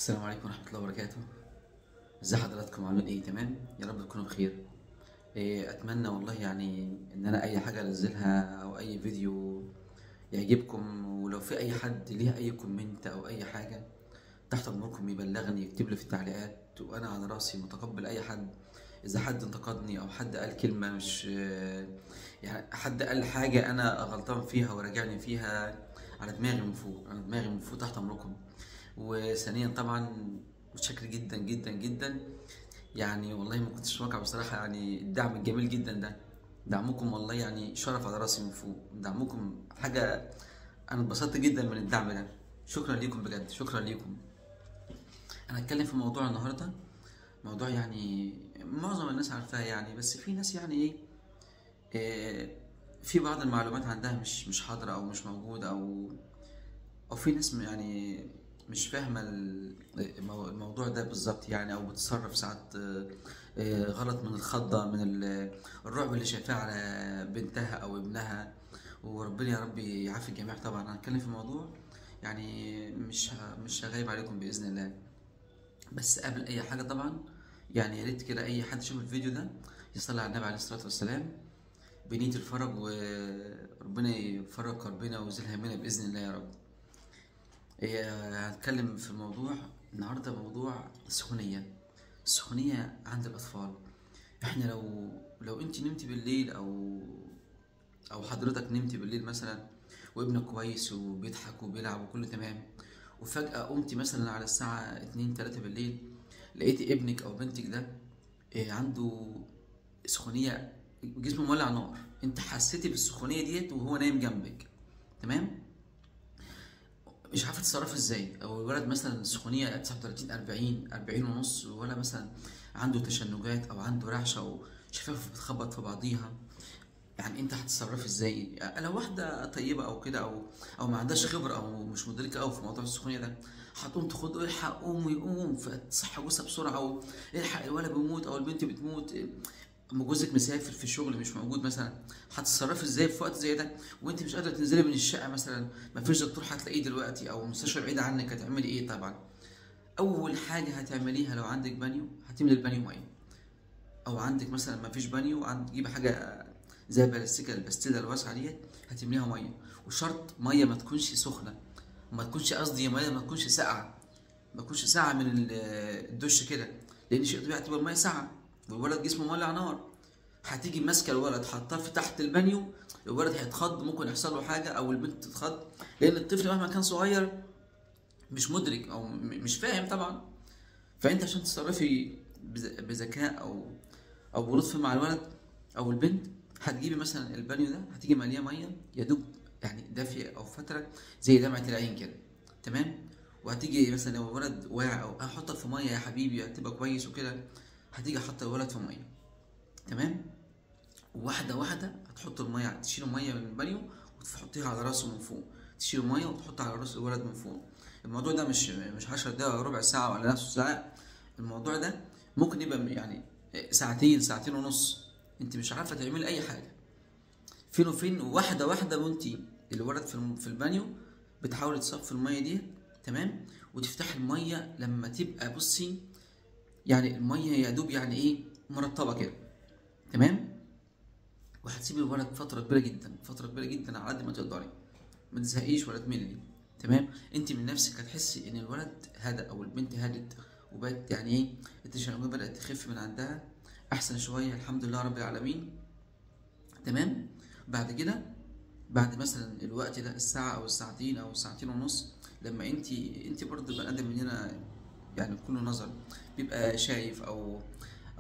السلام عليكم ورحمة الله وبركاته. ازي حضراتكم؟ عاملين ايه؟ تمام؟ يا رب تكونوا بخير. اتمنى والله يعني ان انا اي حاجة انزلها او اي فيديو يعجبكم، ولو في اي حد ليه اي كومنت او اي حاجة تحت امركم يبلغني، يكتب لي في التعليقات، وانا على راسي متقبل اي حد. اذا حد انتقدني او حد قال كلمة مش يعني حد قال حاجة انا غلطان فيها وراجعني فيها، على دماغي من فوق، على دماغي من فوق، تحت امركم. وثانيا طبعا متشكر جدا جدا جدا، يعني والله ما كنتش متوقع بصراحة، يعني الدعم الجميل جدا ده. دعمكم والله يعني شرف على راسي من فوق، دعمكم حاجة. أنا اتبسطت جدا من الدعم ده. شكرا ليكم بجد، شكرا ليكم. أنا هتكلم في موضوع النهاردة، موضوع يعني معظم الناس عارفاه يعني، بس في ناس يعني إيه، آه، في بعض المعلومات عندها مش حاضرة أو مش موجودة، أو في ناس يعني مش فاهمة الموضوع ده بالظبط يعني، أو بتتصرف ساعات غلط من الخضة، من الرعب اللي شايفاه على بنتها أو ابنها. وربنا يا رب يعافي الجميع. طبعا أنا هتكلم في موضوع يعني مش هغيب عليكم بإذن الله. بس قبل أي حاجة طبعا، يعني يا ريت كده أي حد يشوف الفيديو ده يصلي على النبي عليه الصلاة والسلام بنية الفرج، وربنا يفرج كربنا ويزيل همنا بإذن الله يا رب. هنتكلم في الموضوع النهارده، موضوع السخونية عند الأطفال. احنا لو انت نمت بالليل، او حضرتك نمت بالليل مثلا، وابنك كويس وبيضحك وبيلعب وكله تمام، وفجأة قمت مثلا على الساعة 2 3 بالليل، لقيت ابنك او بنتك ده عنده سخونية، جسمه مولع نار، انت حسيتي بالسخونية ديت وهو نايم جنبك، تمام؟ مش عارفه تتصرفي ازاي. او الولد مثلا السخونيه 39 40 ونص، ولا مثلا عنده تشنجات او عنده رعشه او شفافه بتخبط في بعضيها، يعني انت هتتصرفي ازاي؟ لو واحده طيبه او كده، او ما عندهاش خبره او مش مدركه قوي في موضوع السخونيه ده، هتقوم تاخد الحق، قوم ويقوم فتصحى جوزها بسرعه، او الحق الولد بيموت او البنت بتموت، اما جوزك مسافر في الشغل مش موجود مثلا، هتتصرفي ازاي في وقت زي ده وانت مش قادره تنزلي من الشقه مثلا؟ مفيش دكتور هتلاقيه دلوقتي، او مستشفى بعيده عنك، هتعملي ايه؟ طبعا اول حاجه هتعمليها لو عندك بانيو، هتملي البانيو ميه. او عندك مثلا مفيش بانيو، تجيبي حاجه زي البلاستيكه البستيله الواسعه ديت، هتمليها ميه. وشرط ميه ما تكونش سخنه، ما تكونش، قصدي ميه ما تكونش ساقعه، ما تكونش ساقعه من الدش كده، لان شيء طبيعي تبقى الميه ساقعه والولد جسمه مولع نار. هتيجي ماسكه الولد حاطاه في تحت البانيو، الولد هيتخض، ممكن يحصل له حاجه، او البنت تتخض، لان الطفل مهما كان صغير مش مدرك او مش فاهم طبعا. فانت عشان تتصرفي بذكاء او بلطف مع الولد او البنت، هتجيبي مثلا البانيو ده، هتيجي ملياه ميه يا دوب يعني دافيه او فتره زي دمعه العين كده، تمام؟ وهتيجي مثلا لو الولد واقع، او هحطك في ميه يا حبيبي هتبقى كويس وكده، هتيجي حاطه الولد في ميه، تمام؟ واحده واحده هتحط الميه، تشيل الميه من البانيو وتحطيها على راسه من فوق، تشيل الميه وتحطها على راس الولد من فوق. الموضوع ده مش 10 دقايق ولا ربع ساعه ولا نص ساعه، الموضوع ده ممكن يبقى يعني ساعتين، ساعتين ونص، انت مش عارفه تعملي اي حاجه، فين وفين، واحده واحده، وانت الولد في البانيو بتحاولي تصفي الميه دي، تمام؟ وتفتحي الميه لما تبقى، بصي يعني الميه يا دوب يعني ايه، مرطبه كده، تمام؟ وهتسيبي الولد فتره كبيره جدا، فتره كبيره جدا على قد ما تقدري، ما تزهقيش ولا تملي، تمام؟ انت من نفسك هتحسي ان الولد هدى او البنت هدت، وبقت يعني ايه، التشنجات بدات تخف من عندها، احسن شويه الحمد لله رب العالمين، تمام؟ بعد كده، بعد مثلا الوقت ده الساعه او الساعتين او الساعتين ونص، لما انت برضه بني ادم مننا يعني كله نظر، بيبقى شايف او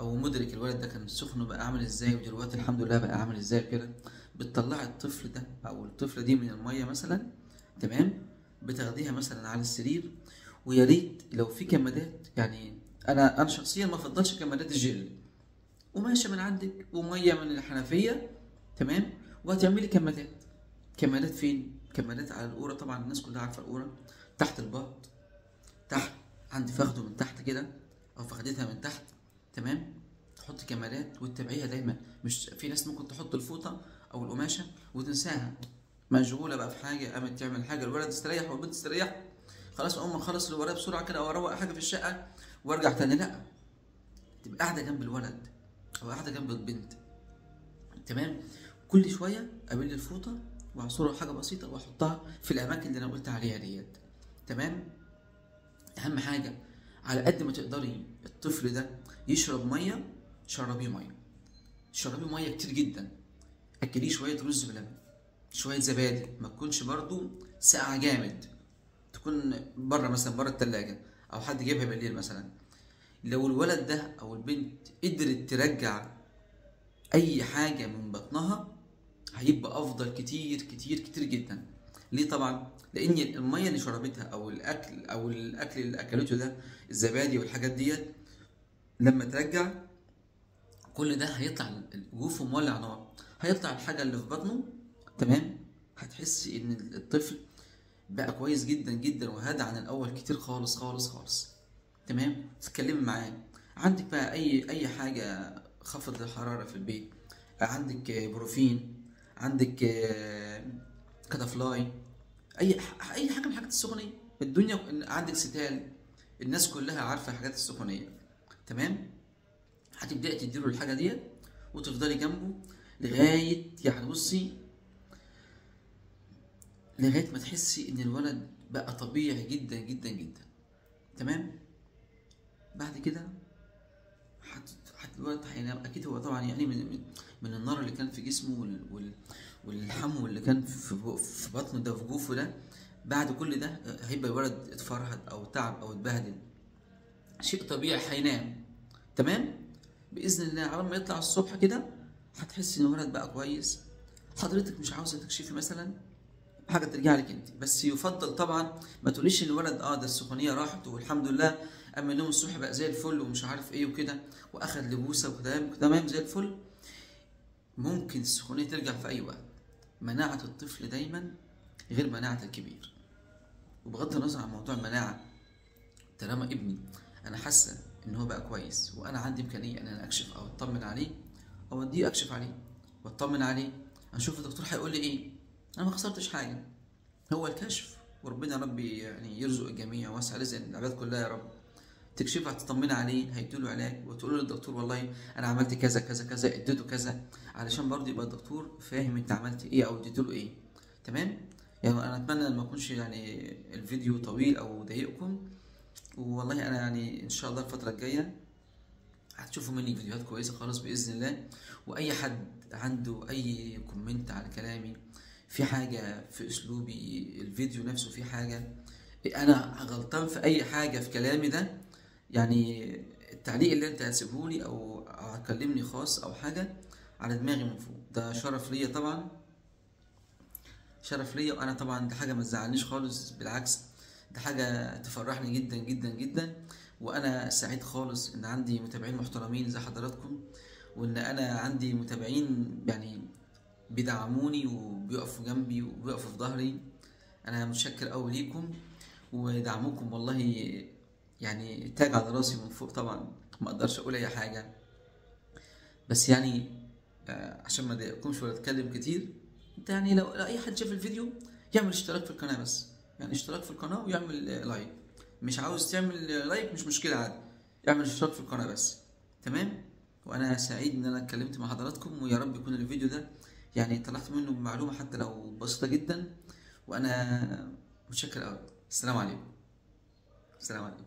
مدرك الولد ده كان سخن بقى عامل ازاي، ودلوقتي الحمد لله بقى عامل ازاي كده، بتطلعي الطفل ده او الطفله دي من الميه مثلا، تمام؟ بتاخديها مثلا على السرير، ويا ريت لو في كمادات، يعني انا شخصيا ما افضلش كمادات الجل، وماشيه من عندك وميه من الحنفيه، تمام؟ وهتعملي كمادات. كمادات فين؟ كمادات على القوره، طبعا الناس كلها عارفه القوره، تحت البط، تحت عند فخده من تحت كده، او فخدتها من تحت، تمام؟ تحط كمادات وتتابعيها دايما. مش في ناس ممكن تحط الفوطه او القماشه وتنساها، مشغوله بقى في حاجه، قامت تعمل حاجه، الولد استريح والبنت تستريح، خلاص اقوم اخلص اللي ورايا بسرعه كده او اروق حاجه في الشقه وارجع تاني، لا، تبقى قاعده جنب الولد او قاعده جنب البنت، تمام. كل شويه ابل الفوطه واعصرها حاجه بسيطه واحطها في الاماكن اللي انا قلت عليها ديت، تمام. اهم حاجه على قد ما تقدري الطفل ده يشرب ميه، شربيه ميه، شربيه ميه كتير جدا. اكليه شويه رز بلبن، شويه زبادي، ما تكونش برضو ساقعه جامد، تكون بره مثلا بره التلاجة او حد جايبها بالليل مثلا. لو الولد ده او البنت قدرت ترجع اي حاجه من بطنها هيبقى افضل كتير كتير كتير جدا. ليه؟ طبعا لان الميه اللي شربتها او الاكل اللي اكلته ده، الزبادي والحاجات ديت، لما ترجع كل ده هيطلع جوفه مولع نار، هيطلع الحاجه اللي في بطنه، تمام. هتحس ان الطفل بقى كويس جدا جدا وهدى عن الاول كتير خالص خالص خالص، تمام. تتكلمي معاه. عندك بقى اي حاجه خفض الحراره في البيت، عندك بروفين، عندك كتافلاي، اي حاجه من الحاجات السخونيه الدنيا، عندك ستال، الناس كلها عارفه الحاجات السخونيه، تمام. هتبداي تديله الحاجه ديت وتفضلي جنبه لغايه يعني بصي، لغايه ما تحسي ان الولد بقى طبيعي جدا جدا جدا، تمام. بعد كده الولد هينام اكيد، هو طبعا يعني من النار اللي كان في جسمه والحمو اللي كان في بطنه ده، في جوفه ده، بعد كل ده هيبقى الولد اتفرهد او تعب او اتبهدل، شيء طبيعي هينام، تمام. باذن الله على ما يطلع الصبح كده هتحس ان الولد بقى كويس. حضرتك مش عاوزه تكشفي مثلا، حاجه ترجع لك انت، بس يفضل طبعا ما تقوليش ان الولد ده السخونيه راحت والحمد لله، اما النوم الصبح بقى زي الفل ومش عارف ايه وكده واخد لبوسه وتمام زي الفل. ممكن السخونيه ترجع في اي وقت. مناعه الطفل دايما غير مناعه الكبير. وبغض النظر عن موضوع المناعه، طالما ابني انا حاسه ان هو بقى كويس وانا عندي امكانيه ان انا اكشف او اطمن عليه، اوديه اكشف عليه واطمن عليه، هنشوف الدكتور هيقول لي ايه. انا ما خسرتش حاجه، هو الكشف، وربنا يا رب يعني يرزق الجميع ويوسع رزق العباد كلها يا رب. تكشف هتطمن عليه، هيديله علاج وتقول للدكتور والله انا عملت كذا كذا كذا، اديته كذا، علشان برضه يبقى الدكتور فاهم انت عملت ايه او اديته ايه، تمام. يعني انا اتمنى ان ما يكونش يعني الفيديو طويل او ضايقكم، والله انا يعني ان شاء الله الفتره الجايه هتشوفوا مني فيديوهات كويسه خالص باذن الله. واي حد عنده اي كومنت على كلامي، في حاجه في اسلوبي الفيديو نفسه، في حاجه انا غلطان في اي حاجه في كلامي ده، يعني التعليق اللي انت هتسيبهولي او هتكلمني خاص او حاجه، على دماغي من فوق. ده شرف ليا طبعا، شرف ليا. وانا طبعا دي حاجه ما تزعلنيش خالص، بالعكس دي حاجه تفرحني جدا جدا جدا. وانا سعيد خالص ان عندي متابعين محترمين زي حضراتكم، وان انا عندي متابعين يعني بيدعموني وبيقفوا جنبي وبيقفوا في ظهري. انا متشكر قوي ليكم ودعمكم، والله يعني تاج على راسي من فوق. طبعا ما اقدرش اقول اي حاجه، بس يعني عشان ما اضايقكمش ولا اتكلم كتير، انت يعني لو اي حد شاف الفيديو يعمل اشتراك في القناه بس، يعني اشتراك في القناه ويعمل لايك. مش عاوز تعمل لايك مش مشكله عادي، اعمل اشتراك في القناه بس، تمام. وانا سعيد ان انا اتكلمت مع حضراتكم، ويا رب يكون الفيديو ده يعني طلعت منه بمعلومه حتى لو بسيطه جدا. وانا متشكر قوي. السلام عليكم. السلام عليكم.